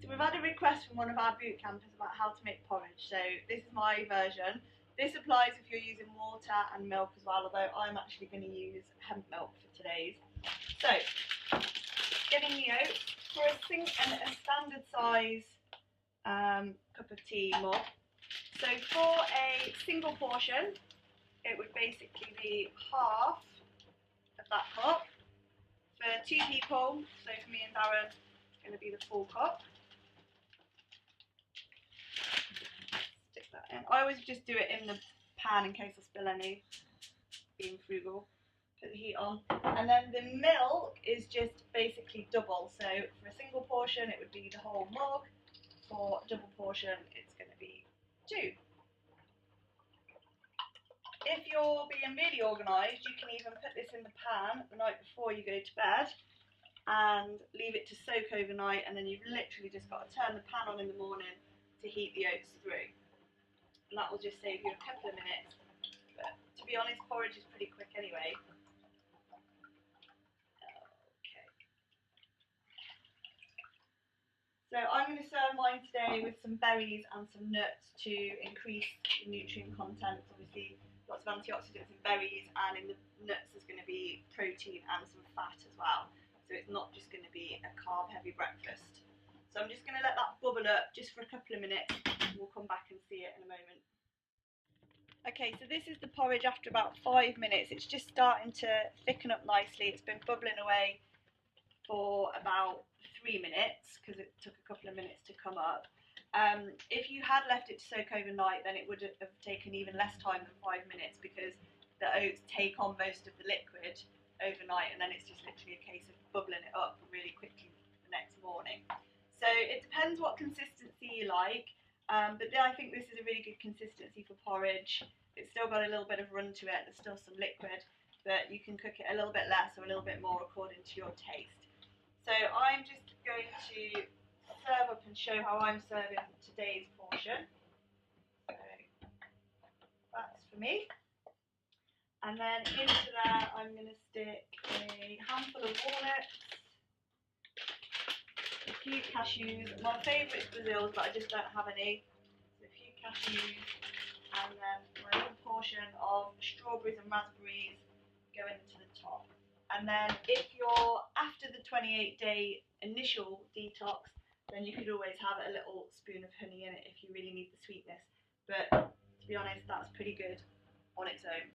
So we've had a request from one of our boot campers about how to make porridge. So this is my version. This applies if you're using water and milk as well, although I'm actually going to use hemp milk for today's. So, getting the oats for a standard size cup of tea mug. So for a single portion, it would basically be half of that cup. For 2 people, so for me and Darren, it's going to be the full cup. Stick that in. I always just do it in the pan in case I spill any, being frugal. Put the heat on. And then the milk is just basically double. So for a single portion, it would be the whole mug. For a double portion, it's going to be 2. If you're being really organised, you can even put this in the pan the night before you go to bed and leave it to soak overnight, and then you've literally just got to turn the pan on in the morning to heat the oats through. And that will just save you a couple of minutes. But to be honest, porridge is pretty quick anyway. Okay. So I'm going to serve mine today with some berries and some nuts to increase the nutrient content. Obviously, lots of antioxidants in berries, and in the nuts there's going to be protein and some fat as well. So it's not just going to be a carb heavy breakfast. So I'm just going to let that bubble up just for a couple of minutes. We'll come back and see it in a moment. Okay, so this is the porridge after about 5 minutes. It's just starting to thicken up nicely. It's been bubbling away for about 3 minutes because it took a couple of minutes to come up. If you had left it to soak overnight, then it would have taken even less time than 5 minutes because the oats take on most of the liquid overnight, and then it's just literally a case of bubbling it up really quickly the next morning. So it depends what consistency you like, but I think this is a really good consistency for porridge. It's still got a little bit of run to it, there's still some liquid, but you can cook it a little bit less or a little bit more according to your taste. So I'm just going to serve up and show how I'm serving today's portion. So that's for me. And then into there I'm going to stick a handful of walnuts, a few cashews. My favourite is Brazils, but I just don't have any. So a few cashews, and then my little portion of strawberries and raspberries going to the top. And then if you're after the 28-day initial detox, then you could always have a little spoon of honey in it if you really need the sweetness. But to be honest, that's pretty good on its own.